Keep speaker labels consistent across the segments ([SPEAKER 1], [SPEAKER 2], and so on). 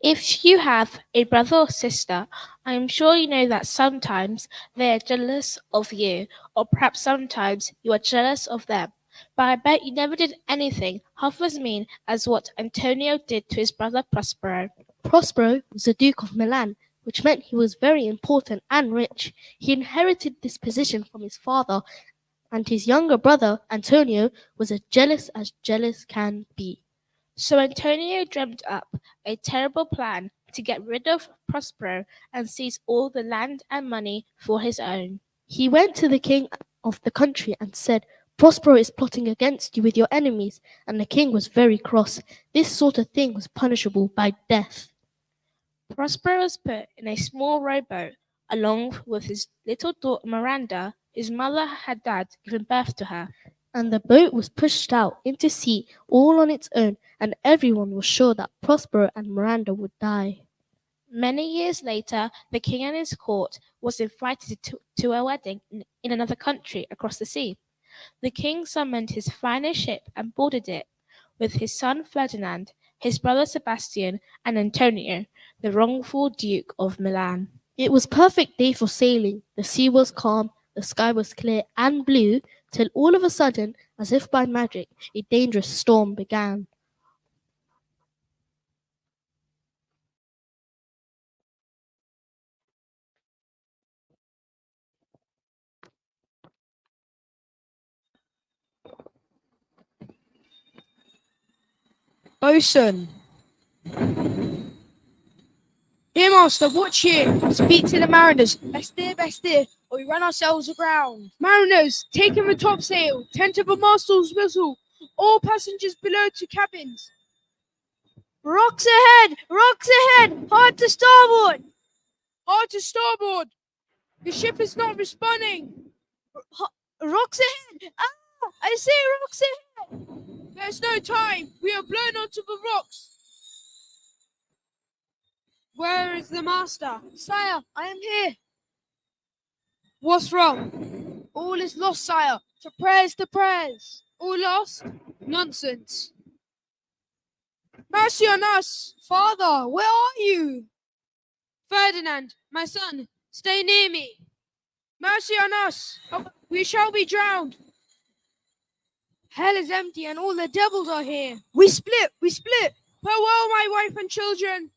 [SPEAKER 1] If you have a brother or sister, I am sure you know that sometimes they are jealous of you, or perhaps sometimes you are jealous of them. But I bet you never did anything half as mean as what Antonio did to his brother Prospero.
[SPEAKER 2] Prospero was the Duke of Milan, which meant he was very important and rich. He inherited this position from his father, and his younger brother, Antonio, was as jealous can be.
[SPEAKER 1] So Antonio dreamed up a terrible plan to get rid of Prospero and seize all the land and money for his own.
[SPEAKER 2] He went to the king of the country and said, Prospero is plotting against you with your enemies, and the king was very cross. This sort of thing was punishable by death.
[SPEAKER 1] Prospero was put in a small rowboat along with his little daughter Miranda, whose mother had died giving birth to her.
[SPEAKER 2] And the boat was pushed out into sea all on its own, and everyone was sure that Prospero and Miranda would die.
[SPEAKER 1] Many years later, the king and his court was invited to a wedding in another country across the sea. The king summoned his finest ship and boarded it with his son Ferdinand, his brother Sebastian, and Antonio, the wrongful Duke of Milan.
[SPEAKER 2] It was perfect day for sailing. The sea was calm, the sky was clear and blue, till all of a sudden, as if by magic, a dangerous storm began.
[SPEAKER 3] Bosun. Here, master, watch here. Speak to the mariners. Best steer, or we run ourselves aground. Mariners, take in the topsail. Tend to the master's whistle. All passengers below to cabins. Rocks ahead! Rocks ahead! Hard to starboard! Hard to starboard! The ship is not responding. Rocks ahead! Ah! I say rocks ahead! There's no time. We are blown onto the rocks. Where is the master? Sire, I am here. What's wrong? All is lost, sire. To prayers, to prayers. All lost? Nonsense. Mercy on us. Father, where are you? Ferdinand, my son, stay near me. Mercy on us. We shall be drowned. Hell is empty and all the devils are here. We split. Farewell, my wife and children.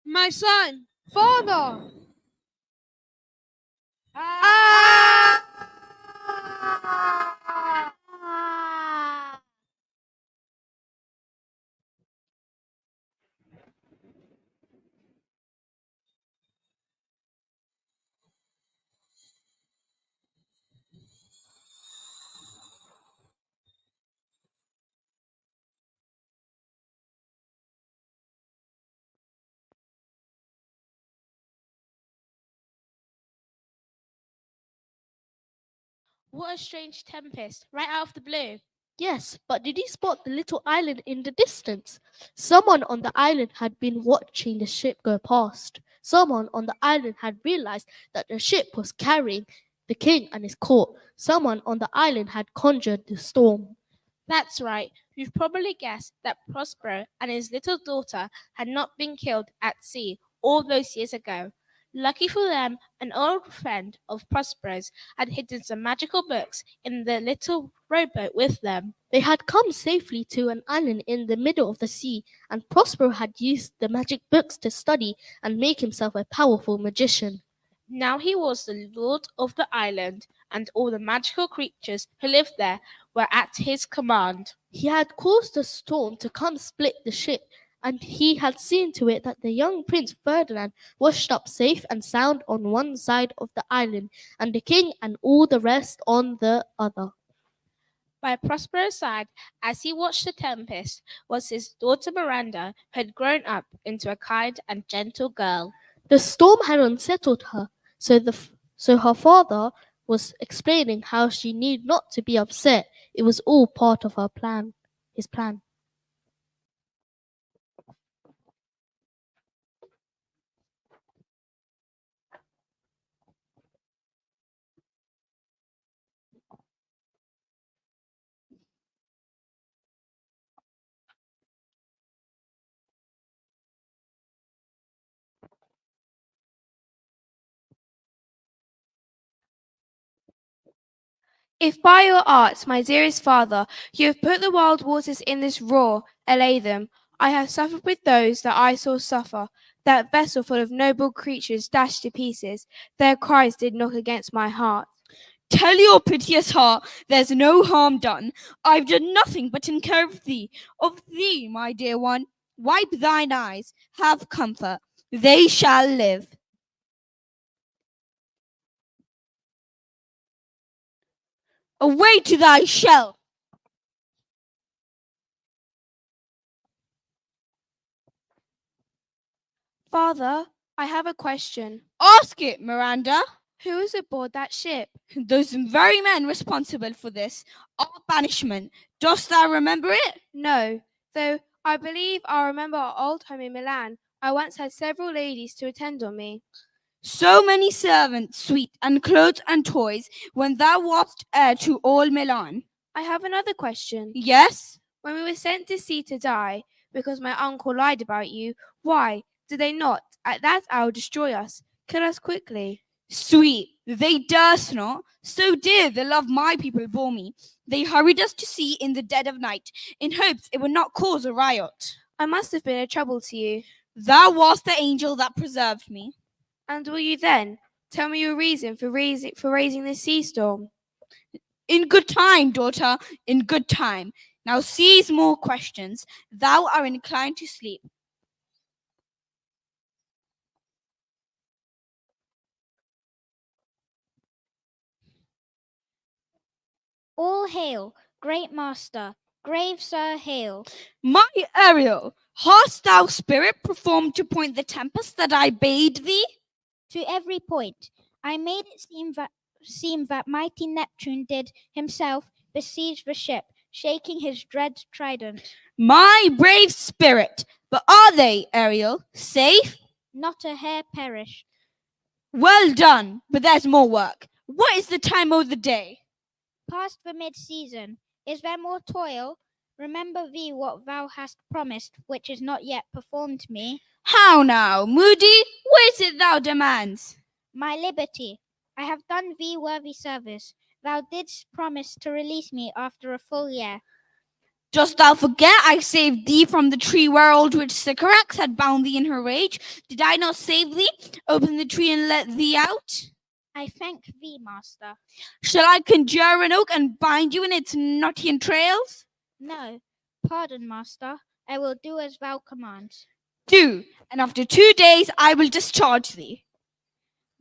[SPEAKER 3] My son, father. Ah!
[SPEAKER 1] What a strange tempest, right out of the blue.
[SPEAKER 2] Yes, but did you spot the little island in the distance? Someone on the island had been watching the ship go past. Someone on the island had realized that the ship was carrying the king and his court. Someone on the island had conjured the storm.
[SPEAKER 1] That's right. You've probably guessed that Prospero and his little daughter had not been killed at sea all those years ago. Lucky for them, an old friend of Prospero's had hidden some magical books in the little rowboat with them.
[SPEAKER 2] They had come safely to an island in the middle of the sea, and Prospero had used the magic books to study and make himself a powerful magician.
[SPEAKER 1] Now he was the lord of the island, and all the magical creatures who lived there were at his command.
[SPEAKER 2] He had caused a storm to come split the ship, and he had seen to it that the young Prince Ferdinand washed up safe and sound on one side of the island, and the king and all the rest on the other.
[SPEAKER 1] By Prospero's side, as he watched the tempest, was his daughter Miranda, who had grown up into a kind and gentle girl.
[SPEAKER 2] The storm had unsettled her, so her father was explaining how she need not to be upset. It was all part of his plan.
[SPEAKER 4] If by your arts, my dearest father, you have put the wild waters in this roar, allay them. I have suffered with those that I saw suffer. That vessel full of noble creatures dashed to pieces. Their cries did knock against my heart.
[SPEAKER 5] Tell your piteous heart there's no harm done. I've done nothing but incur of thee, my dear one. Wipe thine eyes, have comfort. They shall live. Away to thy shell.
[SPEAKER 4] Father, I have a question.
[SPEAKER 5] Ask it, Miranda.
[SPEAKER 4] Who is aboard that ship?
[SPEAKER 5] Those very men responsible for this our banishment. Dost thou remember it?
[SPEAKER 4] No, though I believe I remember our old home in Milan. I once had several ladies to attend on me.
[SPEAKER 5] So many servants, sweet, and clothes and toys, when thou wast heir to all Milan.
[SPEAKER 4] I have another question.
[SPEAKER 5] Yes?
[SPEAKER 4] When we were sent to sea to die, because my uncle lied about you, why did they not, at that hour, destroy us? Kill us quickly.
[SPEAKER 5] Sweet, they durst not. So dear the love my people bore me. They hurried us to sea in the dead of night, in hopes it would not cause a riot.
[SPEAKER 4] I must have been a trouble to you.
[SPEAKER 5] Thou wast the angel that preserved me.
[SPEAKER 4] And will you then tell me your reason for raising this sea storm?
[SPEAKER 5] In good time, daughter, in good time. Now cease more questions. Thou art inclined to sleep.
[SPEAKER 6] All hail, great master, grave sir, hail.
[SPEAKER 5] My Ariel, hast thou spirit performed to point the tempest that I bade thee?
[SPEAKER 6] To every point, I made it seem that mighty Neptune did himself besiege the ship, shaking his dread trident.
[SPEAKER 5] My brave spirit, but are they, Ariel, safe?
[SPEAKER 6] Not a hair perished.
[SPEAKER 5] Well done, but there's more work. What is the time of the day?
[SPEAKER 6] Past the mid-season, is there more toil? Remember thee what thou hast promised, which is not yet performed me.
[SPEAKER 5] How now, Moody? What is it thou demands?
[SPEAKER 6] My liberty. I have done thee worthy service. Thou didst promise to release me after a full year.
[SPEAKER 5] Dost thou forget I saved thee from the tree where old witch Sycorax had bound thee in her rage? Did I not save thee, open the tree and let thee out?
[SPEAKER 6] I thank thee, master.
[SPEAKER 5] Shall I conjure an oak and bind you in its knotty entrails?
[SPEAKER 6] No, pardon, master. I will do as thou command.
[SPEAKER 5] Do, and after 2 days I will discharge thee.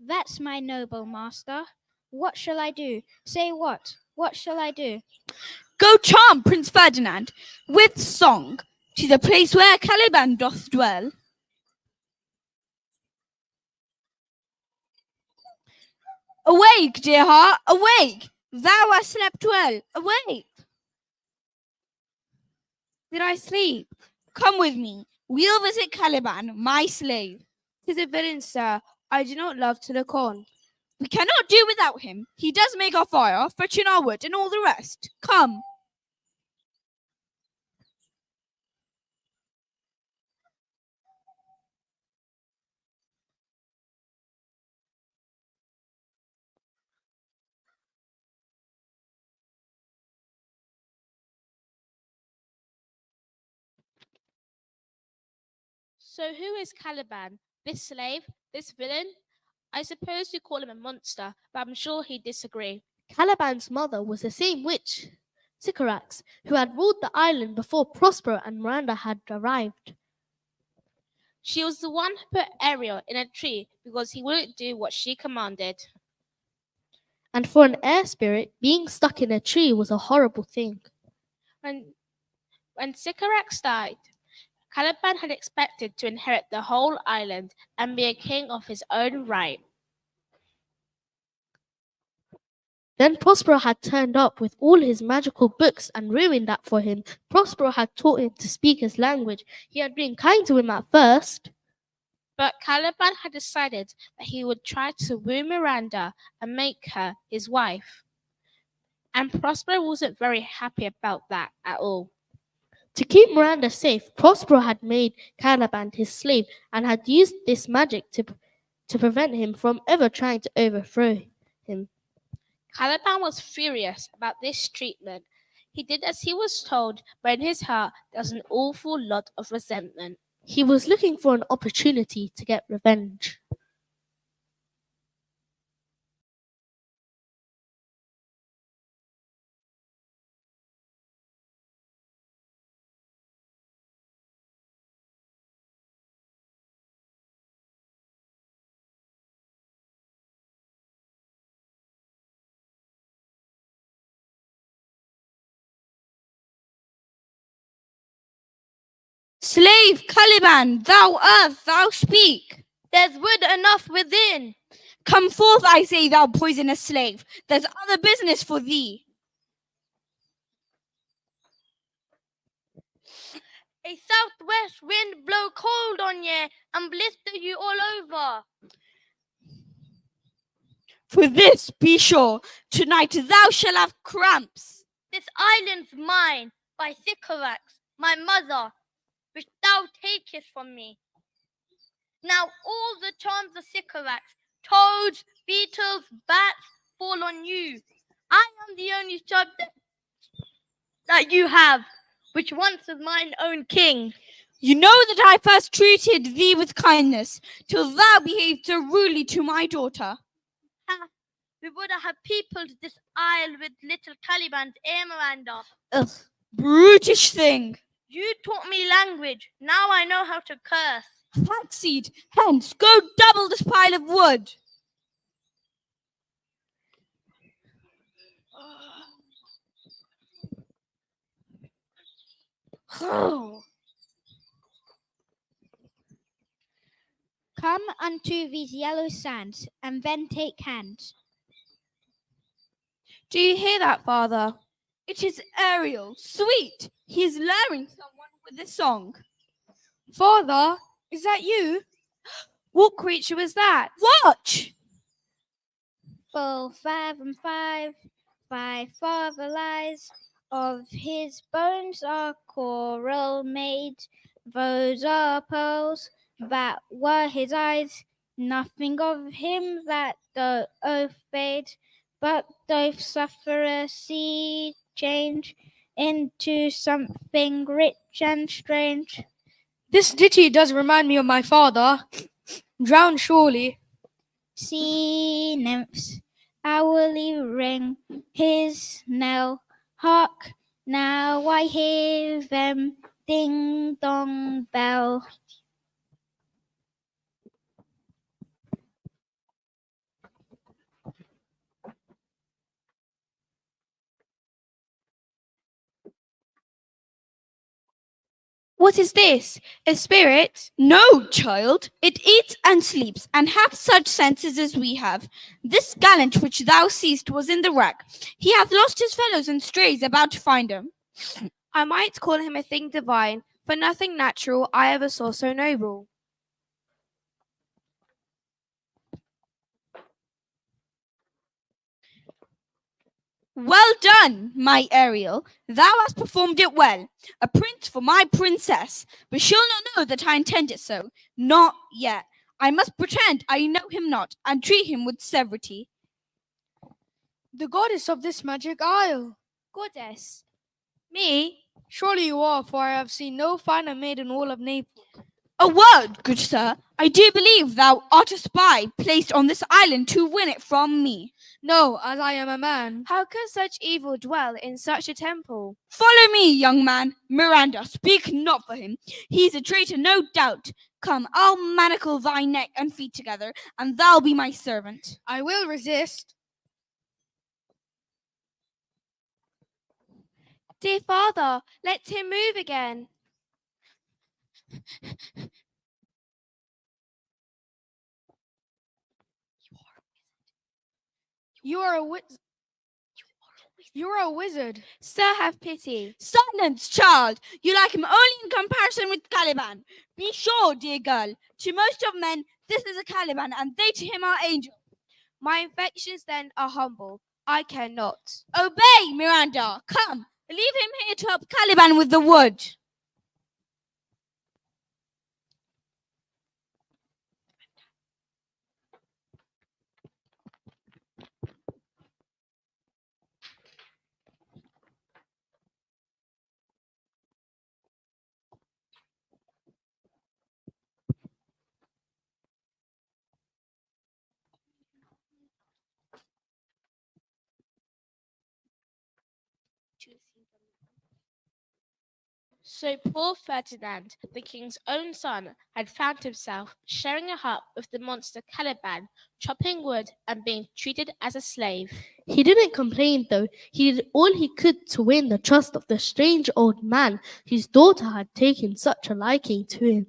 [SPEAKER 6] That's my noble master. What shall I do? Say what? What shall I do?
[SPEAKER 5] Go charm Prince Ferdinand with song to the place where Caliban doth dwell. Awake, dear heart, awake! Thou hast slept well, awake!
[SPEAKER 4] Did I sleep?
[SPEAKER 5] Come with me, we'll visit Caliban, my slave.
[SPEAKER 4] 'Tis a villain, sir, I do not love to look on.
[SPEAKER 5] We cannot do without him. He does make our fire, fetch in our wood, and all the rest. Come.
[SPEAKER 1] So who is Caliban? This slave? This villain? I suppose you call him a monster, but I'm sure he'd disagree.
[SPEAKER 2] Caliban's mother was the same witch, Sycorax, who had ruled the island before Prospero and Miranda had arrived.
[SPEAKER 1] She was the one who put Ariel in a tree because he wouldn't do what she commanded.
[SPEAKER 2] And for an air spirit, being stuck in a tree was a horrible thing.
[SPEAKER 1] When Sycorax died, Caliban had expected to inherit the whole island and be a king of his own right.
[SPEAKER 2] Then Prospero had turned up with all his magical books and ruined that for him. Prospero had taught him to speak his language. He had been kind to him at first.
[SPEAKER 1] But Caliban had decided that he would try to woo Miranda and make her his wife. And Prospero wasn't very happy about that at all.
[SPEAKER 2] To keep Miranda safe, Prospero had made Caliban his slave and had used this magic to prevent him from ever trying to overthrow him.
[SPEAKER 1] Caliban was furious about this treatment. He did as he was told, but in his heart there was an awful lot of resentment.
[SPEAKER 2] He was looking for an opportunity to get revenge.
[SPEAKER 5] Slave Caliban, thou earth, thou speak.
[SPEAKER 2] There's wood enough within.
[SPEAKER 5] Come forth, I say, thou poisonous slave. There's other business for thee.
[SPEAKER 2] A southwest wind blow cold on ye and blister you all over.
[SPEAKER 5] For this, be sure, tonight thou shalt have cramps.
[SPEAKER 2] This island's mine by Sycorax, my mother, which thou takest from me. Now all the charms of Sycorax, toads, beetles, bats, fall on you. I am the only subject that you have, which once was mine own king.
[SPEAKER 5] You know that I first treated thee with kindness, till thou behaved so rudely to my daughter.
[SPEAKER 2] We would have peopled this isle with little Caliban's Miranda.
[SPEAKER 5] Ugh, brutish thing.
[SPEAKER 2] You taught me language. Now I know how to curse.
[SPEAKER 5] Flaxseed, hence, go double this pile of wood.
[SPEAKER 6] Come unto these yellow sands, and then take hands.
[SPEAKER 4] Do you hear that, father?
[SPEAKER 5] It is Ariel, sweet. He is luring someone with this song.
[SPEAKER 3] Father, is that you?
[SPEAKER 4] What creature was that?
[SPEAKER 5] Watch!
[SPEAKER 6] Full 5 and 5, my father lies. Of his bones are coral made. Those are pearls that were his eyes. Nothing of him that doth fade, but doth suffer a sea change into something rich and strange.
[SPEAKER 3] This ditty does remind me of my father. Drowned surely.
[SPEAKER 6] Sea nymphs hourly ring his knell. Hark, now I hear them ding dong bell.
[SPEAKER 4] What is this? A spirit?
[SPEAKER 5] No, child, it eats and sleeps, and hath such senses as we have. This gallant which thou seest was in the wreck. He hath lost his fellows and strays about to find him.
[SPEAKER 4] I might call him a thing divine, for nothing natural I ever saw so noble.
[SPEAKER 5] Well done, my Ariel. Thou hast performed it well. A prince for my princess, but she'll not know that I intend it so. Not yet. I must pretend I know him not, and treat him with severity.
[SPEAKER 3] The goddess of this magic isle.
[SPEAKER 4] Goddess. Me?
[SPEAKER 3] Surely you are, for I have seen no finer maid in all of Naples.
[SPEAKER 5] A word, good sir. I do believe thou art a spy placed on this island to win it from me.
[SPEAKER 3] No, as I am a man.
[SPEAKER 4] How could such evil dwell in such a temple?
[SPEAKER 5] Follow me, young man. Miranda, speak not for him. He's a traitor, no doubt. Come, I'll manacle thy neck and feet together, and thou'll be my servant.
[SPEAKER 3] I will resist.
[SPEAKER 4] Dear father, let him move again.
[SPEAKER 3] You are a wizard. You are a wizard.
[SPEAKER 4] Sir, have pity.
[SPEAKER 5] Silence, child. You like him only in comparison with Caliban. Be sure, dear girl, to most of men, this is a Caliban, and they to him are angels.
[SPEAKER 4] My affections then are humble. I care not.
[SPEAKER 5] Obey, Miranda. Come, leave him here to help Caliban with the wood.
[SPEAKER 1] So poor Ferdinand, the king's own son, had found himself sharing a hut with the monster Caliban, chopping wood and being treated as a slave.
[SPEAKER 2] He didn't complain though. He did all he could to win the trust of the strange old man whose daughter had taken such a liking to him.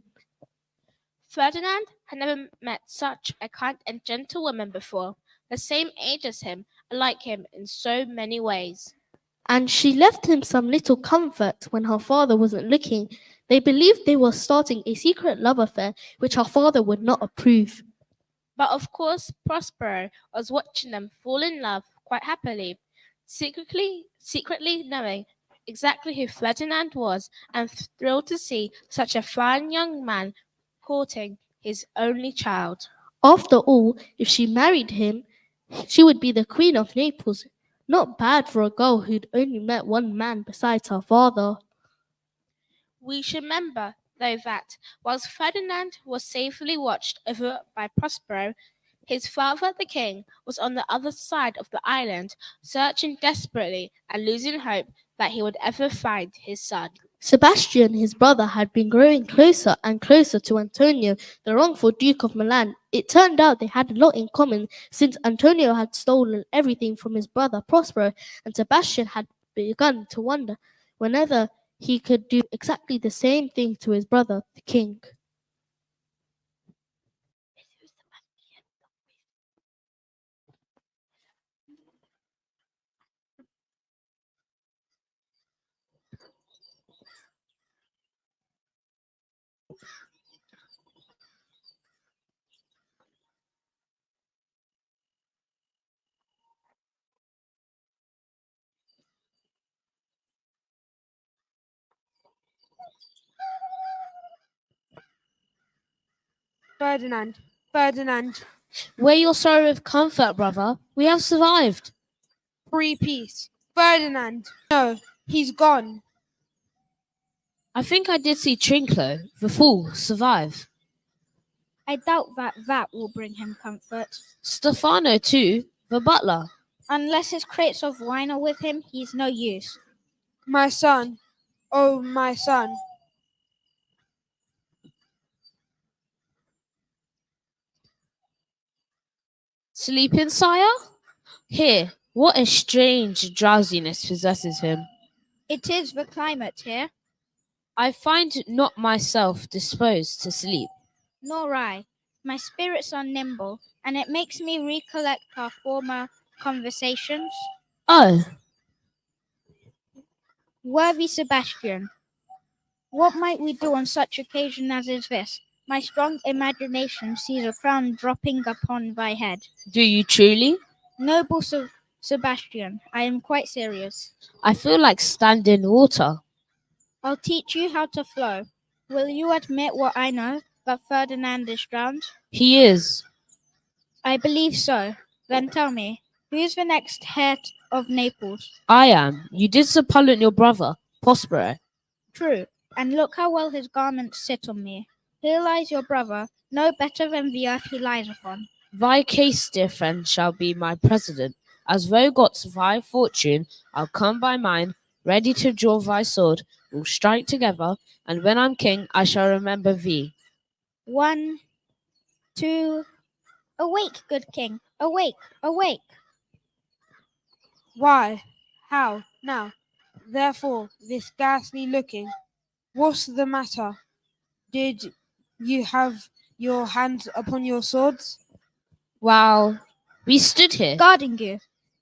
[SPEAKER 1] Ferdinand had never met such a kind and gentle woman before, the same age as him, and like him in so many ways.
[SPEAKER 2] And she left him some little comfort when her father wasn't looking. They believed they were starting a secret love affair which her father would not approve.
[SPEAKER 1] But of course, Prospero was watching them fall in love quite happily, secretly knowing exactly who Ferdinand was and thrilled to see such a fine young man courting his only child.
[SPEAKER 2] After all, if she married him, she would be the Queen of Naples. Not bad for a girl who'd only met one man besides her father.
[SPEAKER 1] We should remember, though, that whilst Ferdinand was safely watched over by Prospero, his father, the king, was on the other side of the island, searching desperately and losing hope that he would ever find his son.
[SPEAKER 2] Sebastian, his brother, had been growing closer and closer to Antonio, the wrongful Duke of Milan. It turned out they had a lot in common, since Antonio had stolen everything from his brother Prospero, and Sebastian had begun to wonder whether he could do exactly the same thing to his brother, the king.
[SPEAKER 3] Ferdinand, Ferdinand,
[SPEAKER 1] Wear your sorrow with comfort, brother. We have survived.
[SPEAKER 3] free peace. Ferdinand, no, he's gone.
[SPEAKER 1] I think I did see Trinclo, the fool, survive.
[SPEAKER 6] I doubt that will bring him comfort.
[SPEAKER 1] Stefano, too, the butler.
[SPEAKER 6] Unless his crates of wine are with him, he's no use.
[SPEAKER 3] My son, oh my son.
[SPEAKER 1] Sleeping, sire? Here, what a strange drowsiness possesses him.
[SPEAKER 6] It is the climate here,
[SPEAKER 1] I find not myself disposed to sleep.
[SPEAKER 6] nor I. My spirits are nimble, and it makes me recollect our former conversations.
[SPEAKER 1] Oh,
[SPEAKER 6] Worthy Sebastian, what might we do on such occasion as is this? My strong imagination sees a crown dropping upon thy head.
[SPEAKER 1] do you truly?
[SPEAKER 6] Noble Sebastian, I am quite serious.
[SPEAKER 1] I feel like standing water.
[SPEAKER 6] I'll teach you how to flow. Will you admit what I know, that Ferdinand is drowned?
[SPEAKER 1] He is.
[SPEAKER 6] I believe so. Then tell me, who is the next head of Naples?
[SPEAKER 1] I am. You did supplant your brother, Prospero.
[SPEAKER 6] True, and look how well his garments sit on me. Here lies your brother, no better than the earth he lies upon.
[SPEAKER 1] Thy case, dear friend, shall be my president. As thou gotst thy fortune, I'll come by mine, ready to draw thy sword. We'll strike together, and when I'm king, I shall remember thee.
[SPEAKER 6] 1, 2, awake, good king, awake, awake.
[SPEAKER 3] Why? How? Now? Therefore, this ghastly looking. What's the matter? Did you have your hands upon your swords?
[SPEAKER 1] While we stood here,
[SPEAKER 6] Guarding you.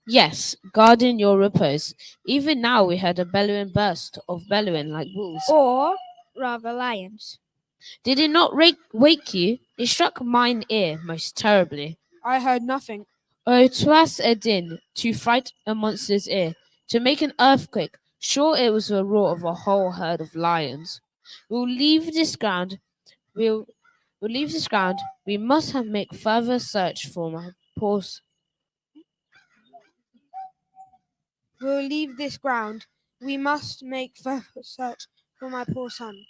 [SPEAKER 1] yes, guarding your repose. Even now we heard a bellowing burst of bellowing like wolves.
[SPEAKER 6] Or rather lions.
[SPEAKER 1] Did it not wake you? It struck mine ear most terribly.
[SPEAKER 3] I heard nothing.
[SPEAKER 1] Oh, 'twas a din to fright a monster's ear, to make an earthquake. Sure it was the roar of a whole herd of lions. We'll leave this ground. We'll leave this ground. We must have make further search for my poor.
[SPEAKER 3] We'll leave this ground. We must make further search for my poor son.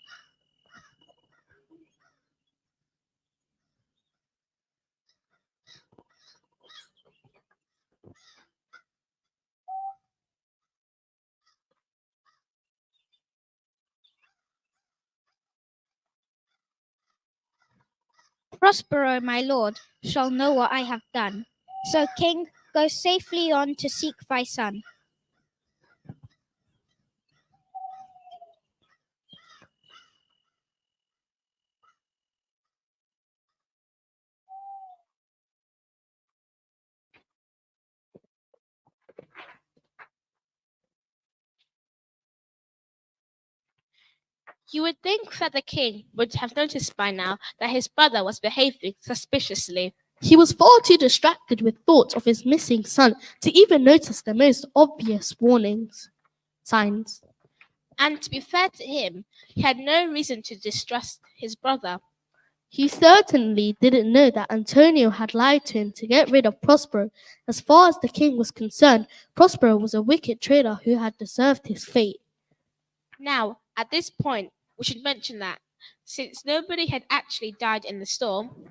[SPEAKER 6] Prospero, my lord, shall know what I have done. So, king, go safely on to seek thy son.
[SPEAKER 1] You would think that the king would have noticed by now that his brother was behaving suspiciously.
[SPEAKER 2] He was far too distracted with thoughts of his missing son to even notice the most obvious signs.
[SPEAKER 1] And to be fair to him, he had no reason to distrust his brother.
[SPEAKER 2] He certainly didn't know that Antonio had lied to him to get rid of Prospero. As far as the king was concerned, Prospero was a wicked traitor who had deserved his fate.
[SPEAKER 1] Now, at this point, we should mention that, since nobody had actually died in the storm,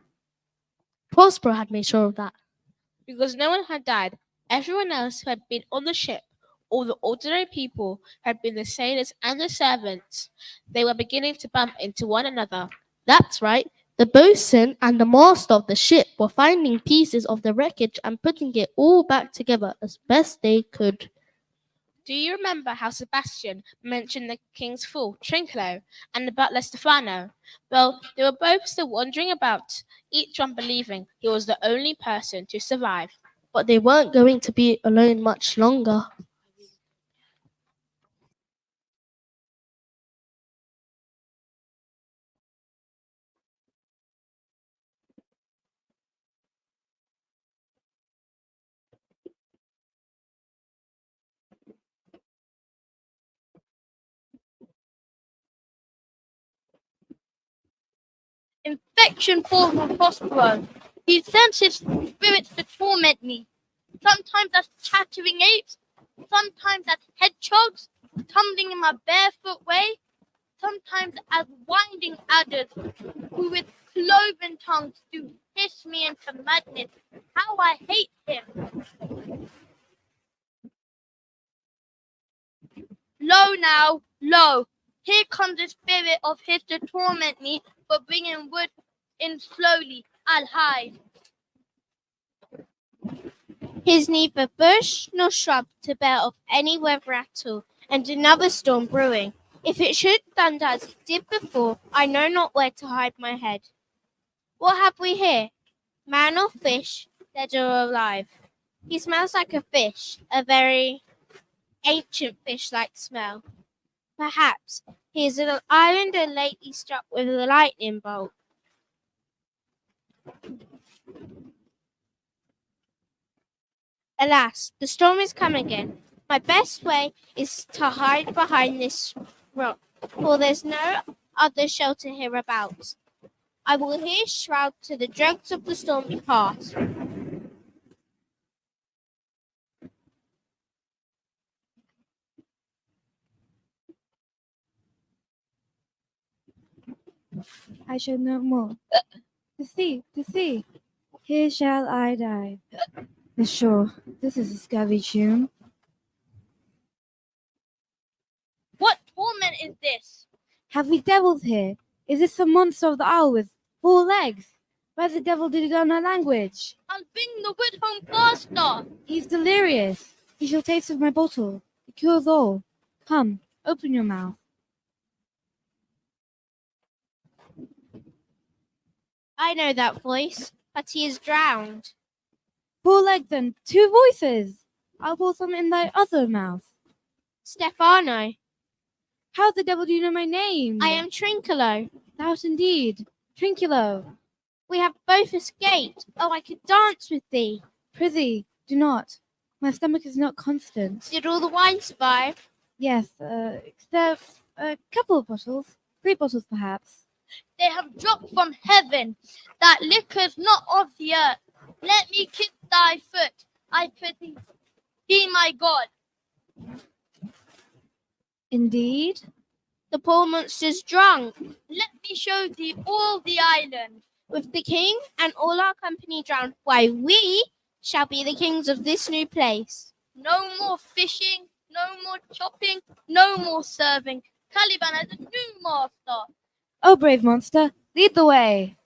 [SPEAKER 2] Prospero had made sure of that.
[SPEAKER 1] because no one had died, everyone else who had been on the ship, all the ordinary people, had been the sailors and the servants. They were beginning to bump into one another.
[SPEAKER 2] That's right. The boatswain and the master of the ship were finding pieces of the wreckage and putting it all back together as best they could.
[SPEAKER 1] Do you remember how Sebastian mentioned the king's fool, Trinculo, and the butler Stefano? Well, they were both still wandering about, each one believing he was the only person to survive.
[SPEAKER 2] But they weren't going to be alone much longer.
[SPEAKER 7] Infection falls on Prospero. He sends his spirits to torment me. Sometimes as chattering apes, sometimes as hedgehogs tumbling in my barefoot way, sometimes as winding adders who with cloven tongues do hiss me into madness. How I hate him! Lo now, lo! Here comes the spirit of his to torment me for bringing wood in slowly. I'll hide.
[SPEAKER 6] He's neither bush nor shrub to bear of any weather at all, and another storm brewing. If it should thunder as it did before, I know not where to hide my head. What have we here? Man or fish, dead or alive? He smells like a fish, a very ancient fish-like smell. Perhaps he is an islander lately struck with a lightning bolt. Alas, the storm is come again. My best way is to hide behind this rock, for there's no other shelter hereabouts. I will here shroud to the dregs of the stormy past.
[SPEAKER 8] I shall no more. To sea, here shall I die. The shore, this is a scabby tune.
[SPEAKER 7] What torment is this?
[SPEAKER 8] Have we devils here? Is this some monster of the isle with 4 legs? Where's the devil did he learn our language?
[SPEAKER 7] I'll bring the wood home faster.
[SPEAKER 8] He's delirious. He shall taste of my bottle. It cures all. Come, open your mouth.
[SPEAKER 6] I know that voice, but he is drowned.
[SPEAKER 8] 4 legs and 2 voices. I'll pour some in thy other mouth.
[SPEAKER 6] Stefano,
[SPEAKER 8] How the devil do you know my name?
[SPEAKER 6] I am Trinculo.
[SPEAKER 8] Thou'rt indeed. Trinculo.
[SPEAKER 6] We have both escaped. Oh, I could dance with thee.
[SPEAKER 8] Prithee, do not. My stomach is not constant.
[SPEAKER 6] Did all the wine survive?
[SPEAKER 8] Yes, except a couple of bottles. 3 bottles, perhaps.
[SPEAKER 7] They have dropped from heaven. That liquor's not of the earth. Let me kiss thy foot. I pity thee, my God.
[SPEAKER 8] Indeed?
[SPEAKER 6] The poor monster's drunk.
[SPEAKER 7] Let me show thee all the island.
[SPEAKER 6] With the king and all our company drowned, why, we shall be the kings of this new place.
[SPEAKER 7] No more fishing, no more chopping, no more serving. Caliban as a new master.
[SPEAKER 8] Oh, brave monster, lead the way.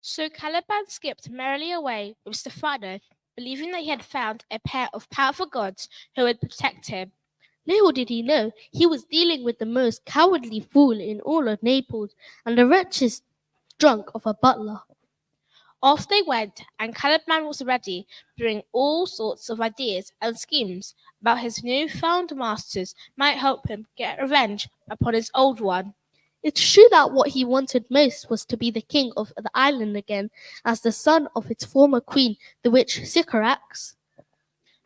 [SPEAKER 1] So Caliban skipped merrily away with Stephano, believing that he had found a pair of powerful gods who would protect him.
[SPEAKER 2] Little did he know, he was dealing with the most cowardly fool in all of Naples and the wretched drunk of a butler.
[SPEAKER 1] Off they went, and Caliban was ready, bringing all sorts of ideas and schemes about his new-found masters might help him get revenge upon his old one.
[SPEAKER 2] It's true that what he wanted most was to be the king of the island again, as the son of its former queen, the witch Sycorax.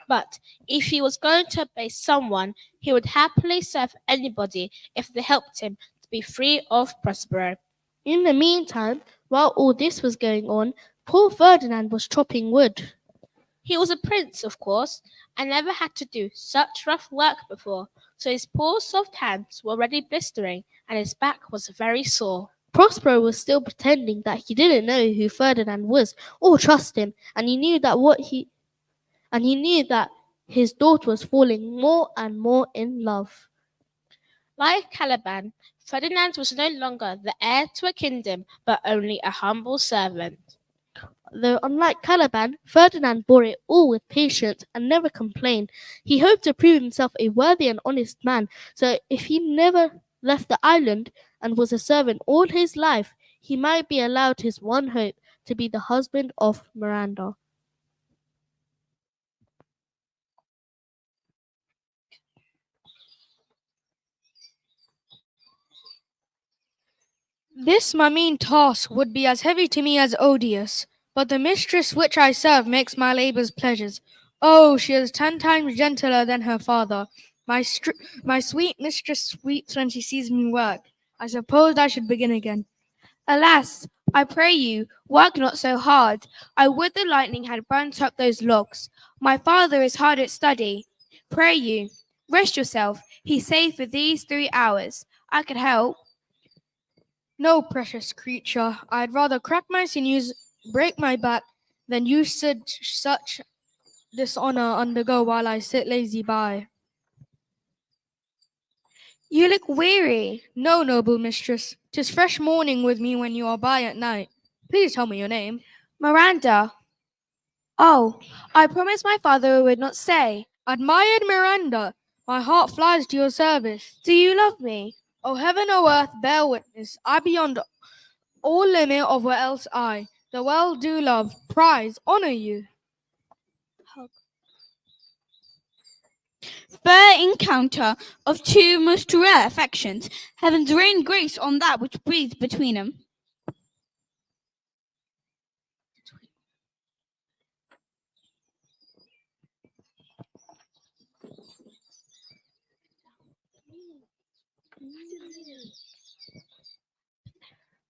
[SPEAKER 1] But if he was going to obey someone, he would happily serve anybody if they helped him to be free of Prospero.
[SPEAKER 2] In the meantime, while all this was going on, poor Ferdinand was chopping wood.
[SPEAKER 1] He was a prince, of course, and never had to do such rough work before, so his poor soft hands were already blistering, and his back was very sore.
[SPEAKER 2] Prospero was still pretending that he didn't know who Ferdinand was or trust him, and he knew that his daughter was falling more and more in love.
[SPEAKER 1] Like Caliban, Ferdinand was no longer the heir to a kingdom, but only a humble servant.
[SPEAKER 2] Though unlike Caliban, Ferdinand bore it all with patience and never complained. He hoped to prove himself a worthy and honest man, so if he never left the island and was a servant all his life, he might be allowed his one hope, to be the husband of Miranda.
[SPEAKER 3] This my mean task would be as heavy to me as odious, but the mistress which I serve makes my labours pleasures. Oh, she is 10 times gentler than her father. My sweet mistress weeps when she sees me work. I suppose I should begin again.
[SPEAKER 4] Alas, I pray you, work not so hard. I would the lightning had burnt up those logs. My father is hard at study. Pray you, rest yourself. He saved for these 3 hours. I could help.
[SPEAKER 3] No, precious creature, I'd rather crack my sinews, break my back, than you should such dishonour undergo while I sit lazy by.
[SPEAKER 4] You look weary.
[SPEAKER 3] No, noble mistress, 'tis fresh morning with me when you are by at night. Please tell me your name.
[SPEAKER 4] Miranda. Oh, I promised my father I would not say.
[SPEAKER 3] Admired Miranda, my heart flies to your service.
[SPEAKER 4] Do you love me?
[SPEAKER 3] O heaven, O earth, bear witness, I beyond all limit of what else I, the well do love, prize, honour you.
[SPEAKER 5] Fair encounter of two most rare affections. Heaven's rain grace on that which breathes between them.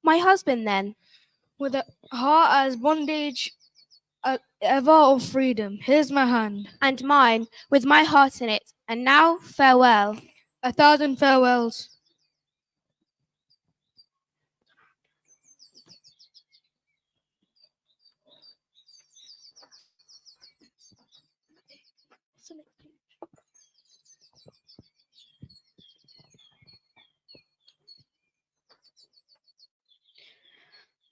[SPEAKER 4] My husband, then.
[SPEAKER 3] With a heart as bondage ever of freedom, here's my hand.
[SPEAKER 4] And mine, with my heart in it. And now, farewell.
[SPEAKER 3] 1,000 farewells.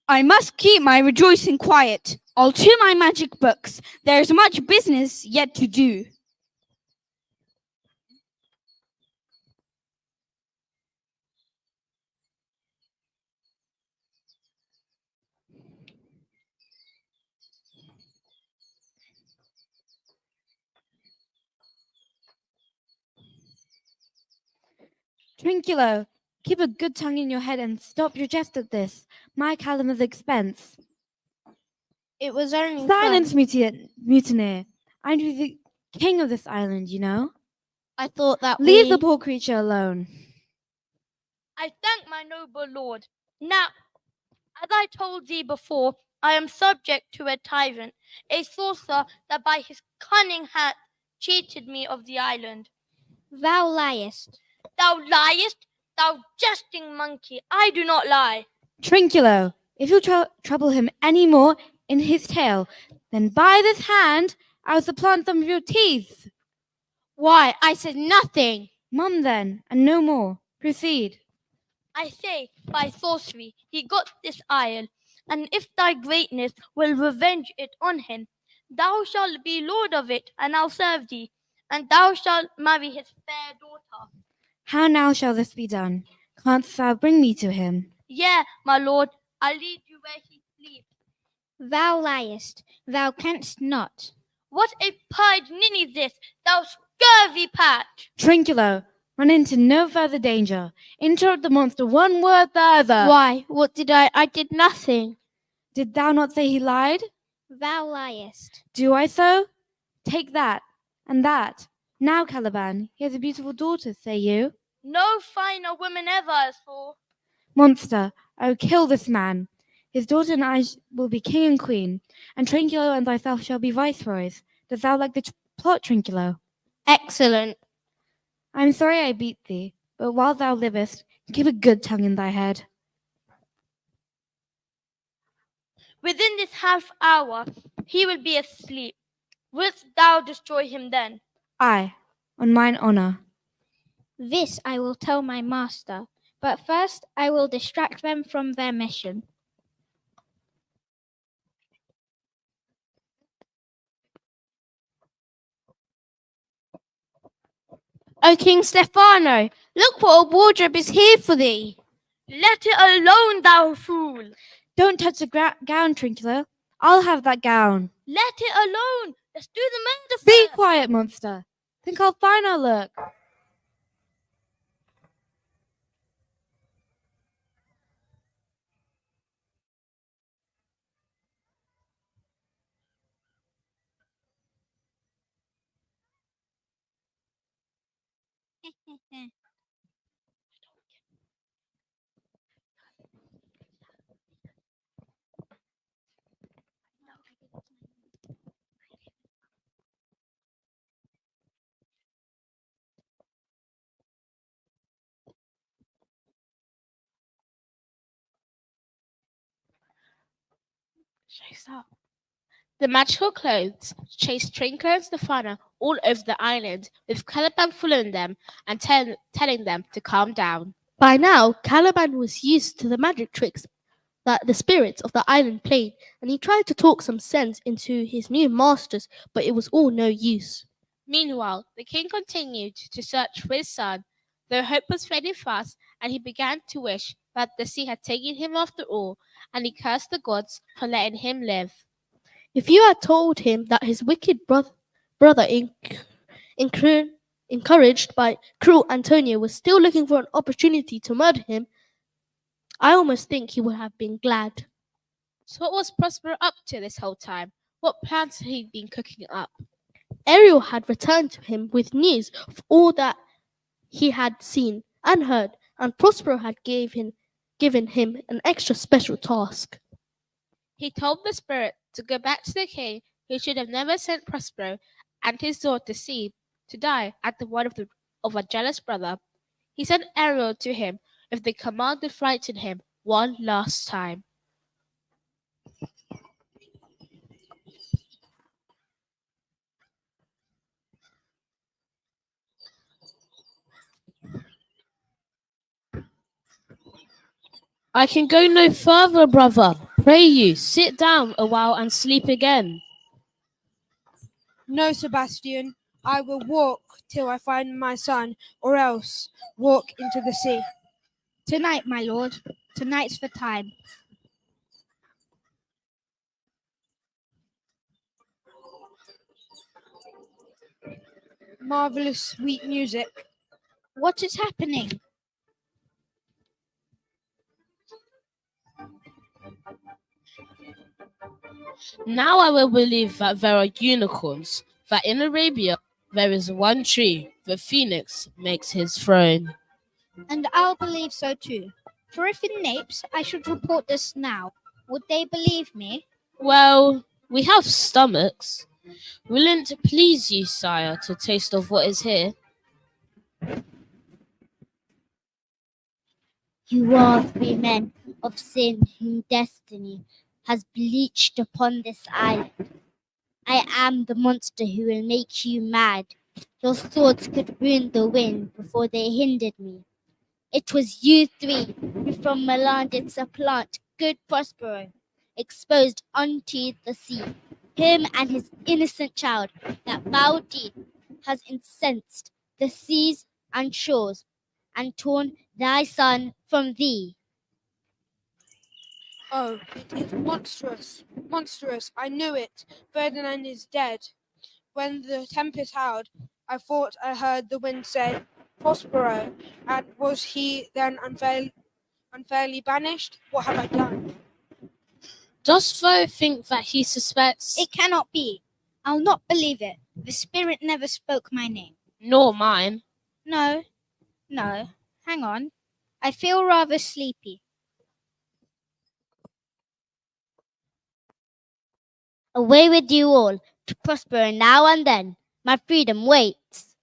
[SPEAKER 5] I must keep my rejoicing quiet. I'll to my magic books. There's much business yet to do.
[SPEAKER 8] Trinculo, keep a good tongue in your head and stop your jest at this. My Caliban's expense.
[SPEAKER 6] It was only
[SPEAKER 8] Silence, mutineer. I'm the king of this island, you know.
[SPEAKER 6] I thought that
[SPEAKER 8] Leave the poor creature alone.
[SPEAKER 7] I thank my noble lord. Now, as I told thee before, I am subject to a tyrant, a sorcerer that by his cunning hath cheated me of the island.
[SPEAKER 6] Thou liest.
[SPEAKER 7] Thou liest, thou jesting monkey. I do not lie.
[SPEAKER 8] Trinculo, if you trouble him any more in his tale, then by this hand I will supplant some of your teeth.
[SPEAKER 6] Why, I said nothing.
[SPEAKER 8] Mum, then, and no more. Proceed.
[SPEAKER 7] I say, by sorcery, he got this isle, and if thy greatness will revenge it on him, thou shalt be lord of it, and I'll serve thee, and thou shalt marry his fair daughter.
[SPEAKER 8] How now shall this be done? Canst thou bring me to him?
[SPEAKER 7] Yea, my lord, I'll lead you where he sleeps.
[SPEAKER 6] Thou liest, thou canst not.
[SPEAKER 7] What a pied ninny this, thou scurvy patch!
[SPEAKER 8] Trinculo, run into no further danger. Interrupt the monster one word further.
[SPEAKER 2] Why, what did I? I did nothing.
[SPEAKER 8] Did thou not say he lied?
[SPEAKER 6] Thou liest.
[SPEAKER 8] Do I so? Take that, and that. Now, Caliban, he has a beautiful daughter, say you?
[SPEAKER 7] No finer woman ever as for.
[SPEAKER 8] Monster, I will kill this man. His daughter and I will be king and queen, and Trinculo and thyself shall be viceroys. Dost thou like the plot, Trinculo?
[SPEAKER 2] Excellent.
[SPEAKER 8] I am sorry I beat thee, but while thou livest, keep a good tongue in thy head.
[SPEAKER 7] Within this half hour he will be asleep. Wilt thou destroy him then?
[SPEAKER 8] Aye, on mine honour.
[SPEAKER 6] This I will tell my master, but first I will distract them from their mission.
[SPEAKER 2] O King Stephano, look what a wardrobe is here for thee.
[SPEAKER 7] Let it alone, thou fool!
[SPEAKER 8] Don't touch the gown, Trinculo. I'll have that gown.
[SPEAKER 7] Let it alone! Let's do the murder
[SPEAKER 8] Be
[SPEAKER 7] first!
[SPEAKER 8] quiet, monster. Think how fine I'll look.
[SPEAKER 1] The magical clothes chased Trinco and Stefano all over the island, with Caliban following them and telling them to calm down.
[SPEAKER 2] By now, Caliban was used to the magic tricks that the spirits of the island played, and he tried to talk some sense into his new masters, but it was all no use.
[SPEAKER 1] Meanwhile, the king continued to search for his son, though hope was fading fast, and he began to wish that the sea had taken him after all, and he cursed the gods for letting him live.
[SPEAKER 2] If you had told him that his wicked brother, encouraged by cruel Antonio, was still looking for an opportunity to murder him, I almost think he would have been glad.
[SPEAKER 1] So what was Prospero up to this whole time? What plans had he been cooking up?
[SPEAKER 2] Ariel had returned to him with news of all that he had seen and heard, and Prospero had given him an extra special task.
[SPEAKER 1] He told the spirit to go back to the king, who should have never sent Prospero and his daughter to sea to die at the word of a jealous brother. He sent Ariel to him if the command would frighten him one last time.
[SPEAKER 9] I can go no further, brother. Pray you, sit down a while and sleep again.
[SPEAKER 3] No, Sebastian, I will walk till I find my son, or else walk into the sea.
[SPEAKER 6] Tonight, my lord. Tonight's the time.
[SPEAKER 3] Marvelous sweet music.
[SPEAKER 6] What is happening?
[SPEAKER 9] Now I will believe that there are unicorns, that in Arabia there is one tree, the phoenix makes his throne.
[SPEAKER 6] And I'll believe so too. For if in Naples I should report this now, would they believe me?
[SPEAKER 9] Well, we have stomachs. Will it please you, sire, to taste of what is here?
[SPEAKER 10] You are three men of sin whom destiny has bleached upon this island. I am the monster who will make you mad. Your swords could ruin the wind before they hindered me. It was you three who from Milan did supplant good Prospero. exposed onto the sea. Him and his innocent child, that foul deed has incensed the seas and shores, and torn thy son from thee.
[SPEAKER 3] Oh, it is monstrous, monstrous. I knew it. Ferdinand is dead. When the tempest howled, I thought I heard the wind say, Prospero, and was he then unfairly banished? What have I done?
[SPEAKER 9] Dost thou think that he suspects?
[SPEAKER 6] It cannot be. I'll not believe it. The spirit never spoke my name.
[SPEAKER 9] Nor mine.
[SPEAKER 6] No. Hang on. I feel rather sleepy.
[SPEAKER 10] Away with you all, to Prospero now and then. My freedom waits.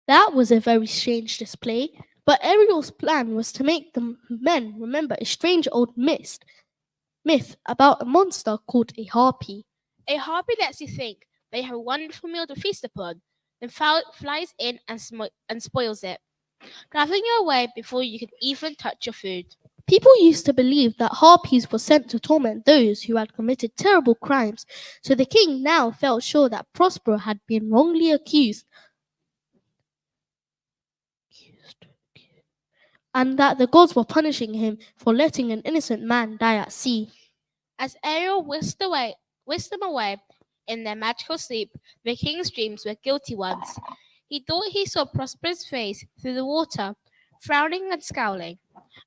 [SPEAKER 2] That was a very strange display, but Ariel's plan was to make the men remember a strange old myth about a monster called a harpy.
[SPEAKER 1] A harpy lets you think they have a wonderful meal to feast upon, then flies in and spoils it, driving you away before you can even touch your food.
[SPEAKER 2] People used to believe that harpies were sent to torment those who had committed terrible crimes, so the king now felt sure that Prospero had been wrongly accused and that the gods were punishing him for letting an innocent man die at sea.
[SPEAKER 1] As Ariel whisked them away in their magical sleep, the king's dreams were guilty ones. He thought he saw Prospero's face through the water, frowning and scowling,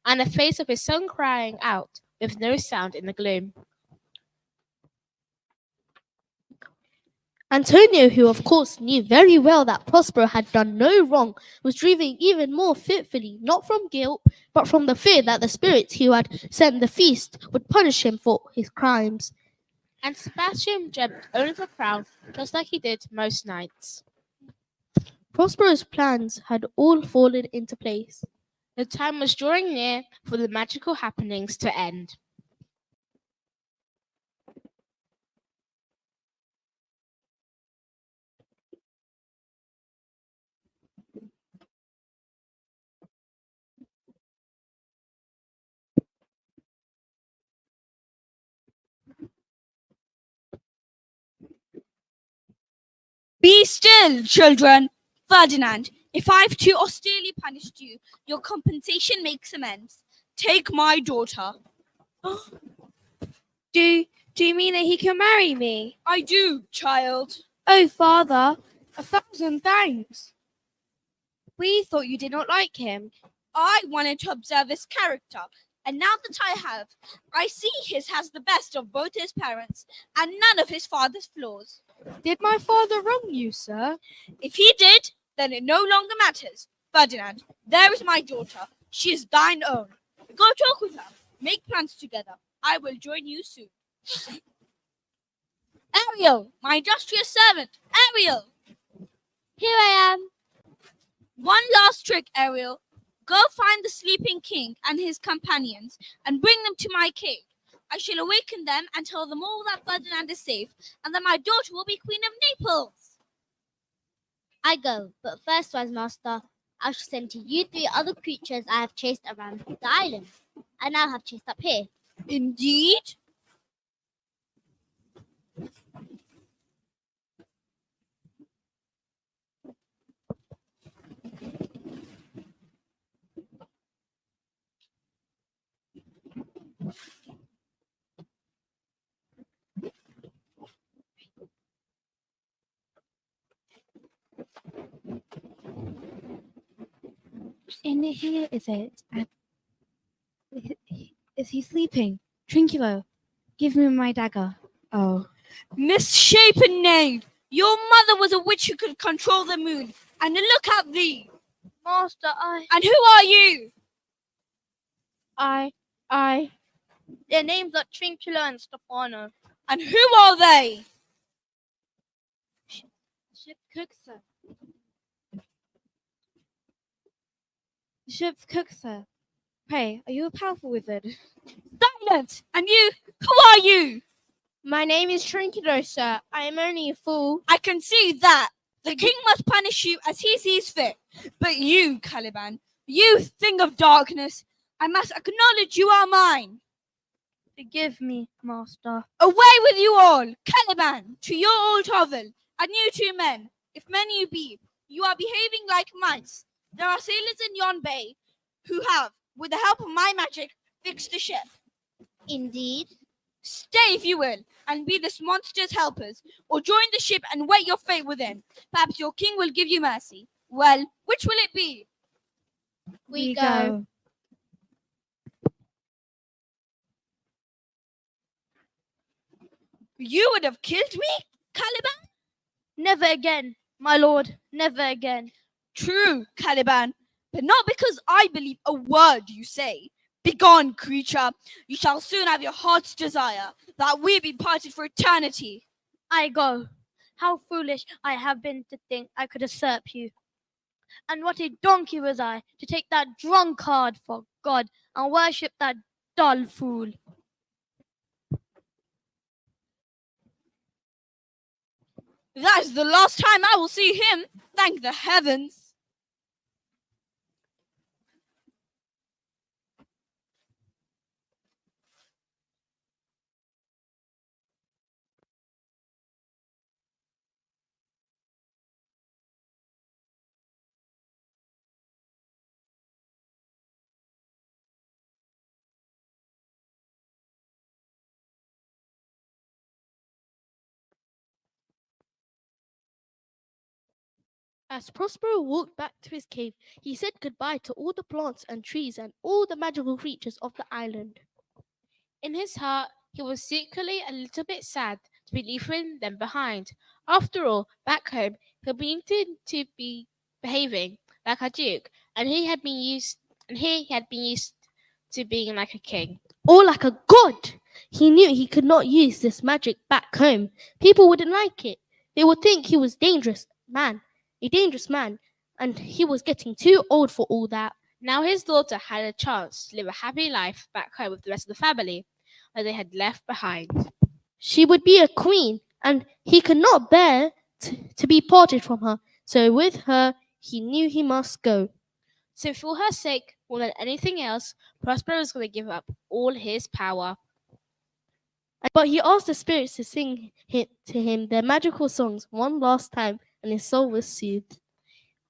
[SPEAKER 1] and the face of his son crying out with no sound in the gloom.
[SPEAKER 2] Antonio, who of course knew very well that Prospero had done no wrong, was grieving even more fitfully, not from guilt, but from the fear that the spirits who had sent the feast would punish him for his crimes.
[SPEAKER 1] And Sebastian dreamt only of a crown, just like he did most nights.
[SPEAKER 2] Prospero's plans had all fallen into place.
[SPEAKER 1] The time was drawing near for the magical happenings to end.
[SPEAKER 5] Be still, children. Ferdinand, if I've too austerely punished you, your compensation makes amends. Take my daughter.
[SPEAKER 4] Do you mean that he can marry me?
[SPEAKER 5] I do, child.
[SPEAKER 4] Oh, father,
[SPEAKER 5] 1,000 thanks.
[SPEAKER 4] we thought you did not like him.
[SPEAKER 5] I wanted to observe his character, and now that I have, I see his has the best of both his parents and none of his father's flaws.
[SPEAKER 3] Did my father wrong you, sir?
[SPEAKER 5] If he did, then it no longer matters. Ferdinand, there is my daughter. She is thine own. Go talk with her. Make plans together. I will join you soon. Ariel, my industrious servant. Ariel!
[SPEAKER 10] Here I am.
[SPEAKER 5] One last trick, Ariel. Go find the sleeping king and his companions and bring them to my cave. I shall awaken them and tell them all that Ferdinand is safe and that my daughter will be Queen of Naples.
[SPEAKER 10] I go, but first, wise master, I shall send to you 3 other creatures I have chased around the island. I now have chased up here.
[SPEAKER 5] Indeed?
[SPEAKER 8] In here is it? Is he sleeping? Trinculo, give me my dagger. Oh,
[SPEAKER 5] Misshapen knave! Your mother was a witch who could control the moon. And look at thee!
[SPEAKER 6] Master,
[SPEAKER 5] And who are you?
[SPEAKER 6] I. Their names are Trinculo and Stefano.
[SPEAKER 5] And who are they?
[SPEAKER 8] ship's cook, sir. The ship's cook, sir. Pray, are you a powerful wizard?
[SPEAKER 5] Silence! And you, who are you?
[SPEAKER 1] My name is Trinkido, sir. I am only a fool.
[SPEAKER 5] I can see that. The king must punish you as he sees fit. But you, Caliban, you thing of darkness, I must acknowledge you are mine.
[SPEAKER 2] Forgive me, master.
[SPEAKER 5] Away with you all! Caliban, to your old hovel, and you two men, if men you be, you are behaving like mice. There are sailors in yon bay who have, with the help of my magic, fixed the ship.
[SPEAKER 10] Indeed.
[SPEAKER 5] Stay if you will, and be this monster's helpers, or join the ship and wait your fate within. Perhaps your king will give you mercy. Well, which will it be?
[SPEAKER 10] We go.
[SPEAKER 5] You would have killed me, Caliban?
[SPEAKER 2] Never again, my lord, never again.
[SPEAKER 5] True, Caliban, but not because I believe a word you say. Begone, creature. You shall soon have your heart's desire, that we be parted for eternity.
[SPEAKER 2] I go. How foolish I have been to think I could usurp you. And what a donkey was I to take that drunkard for God and worship that dull fool.
[SPEAKER 5] That is the last time I will see him, thank the heavens.
[SPEAKER 2] As Prospero walked back to his cave, he said goodbye to all the plants and trees and all the magical creatures of the island.
[SPEAKER 1] In his heart, he was secretly a little bit sad to be leaving them behind. After all, back home, he began to be behaving like a duke, and he had been used to being like a king.
[SPEAKER 2] Or like a god! He knew he could not use this magic back home. People wouldn't like it. They would think he was a dangerous man, and he was getting too old for all that.
[SPEAKER 1] Now his daughter had a chance to live a happy life back home with the rest of the family that they had left behind.
[SPEAKER 2] She would be a queen, and he could not bear to be parted from her. So with her, he knew he must go.
[SPEAKER 1] So for her sake, more than anything else, Prospero was going to give up all his power.
[SPEAKER 2] But he asked the spirits to sing to him their magical songs one last time, and his soul was soothed.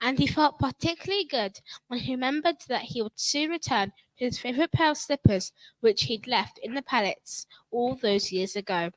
[SPEAKER 1] And he felt particularly good when he remembered that he would soon return to his favourite pair of slippers, which he'd left in the palace all those years ago.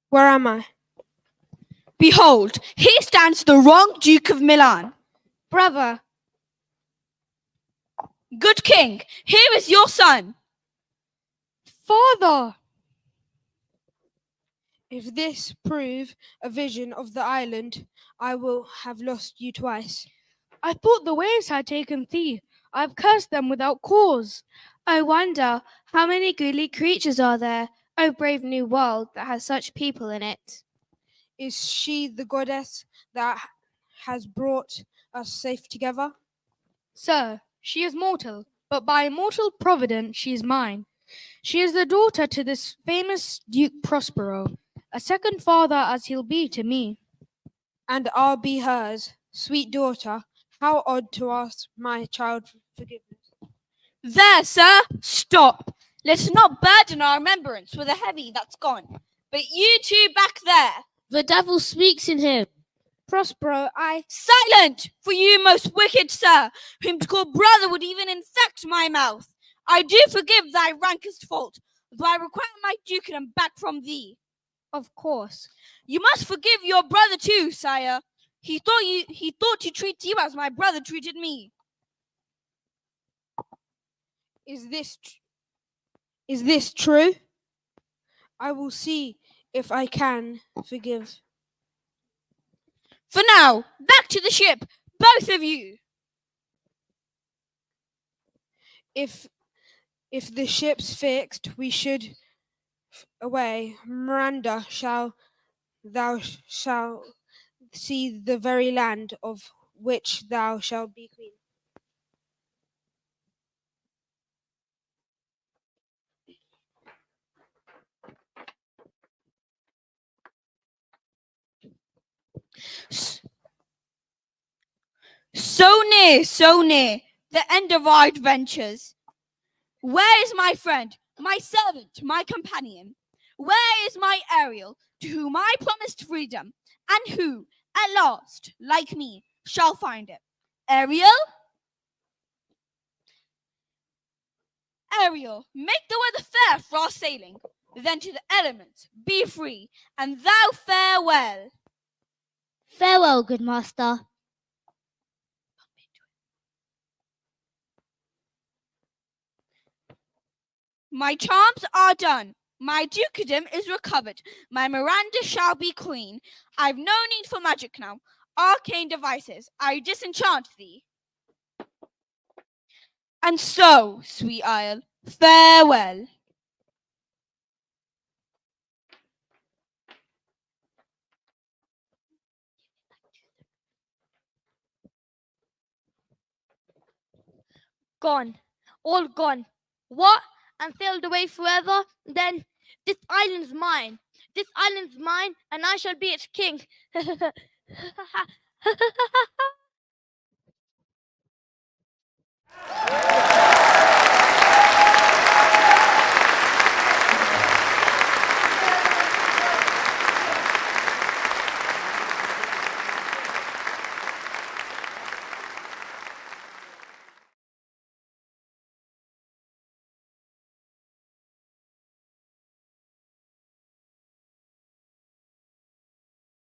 [SPEAKER 3] Where am I?
[SPEAKER 5] Behold, here stands the wrong Duke of Milan.
[SPEAKER 2] Brother,
[SPEAKER 5] Good king, here is your son.
[SPEAKER 3] Father! If this prove a vision of the island, I will have lost you twice.
[SPEAKER 8] I thought the waves had taken thee. I've cursed them without cause.
[SPEAKER 4] I wonder how many goodly creatures are there, O brave new world that has such people in it.
[SPEAKER 3] Is she the goddess that has brought us safe together?
[SPEAKER 8] Sir, she is mortal, but by immortal providence she is mine. She is the daughter to this famous Duke Prospero, a second father as he'll be to me.
[SPEAKER 3] And I'll be hers, sweet daughter. How odd to ask my child for forgiveness.
[SPEAKER 5] There, sir, stop. Let's not burden our remembrance with a heavy that's gone. But you two back there.
[SPEAKER 9] The devil speaks in him.
[SPEAKER 3] Prospero,
[SPEAKER 5] Silent! For you, most wicked sir, whom to call brother would even infect my mouth. I do forgive thy rankest fault, though I require my dukedom back from thee.
[SPEAKER 8] Of course.
[SPEAKER 5] You must forgive your brother too, sire. He thought to treat you as my brother treated me.
[SPEAKER 3] Is this true? I will see if I can forgive.
[SPEAKER 5] For now, back to the ship, both of you.
[SPEAKER 3] If the ship's fixed, we should away. Miranda, thou shalt see the very land of which thou shalt be queen.
[SPEAKER 5] So near, the end of our adventures. Where is my friend, my servant, my companion? Where is my Ariel, to whom I promised freedom, and who, at last, like me, shall find it? Ariel? Ariel, make the weather fair for our sailing. Then to the elements, be free, and thou farewell.
[SPEAKER 10] Farewell, good master.
[SPEAKER 5] My charms are done. My dukedom is recovered. My Miranda shall be queen. I've no need for magic now. Arcane devices, I disenchant thee. And so, sweet Isle, farewell.
[SPEAKER 2] Gone. All gone. What? And sailed away forever? Then this island's mine. This island's mine, and I shall be its king.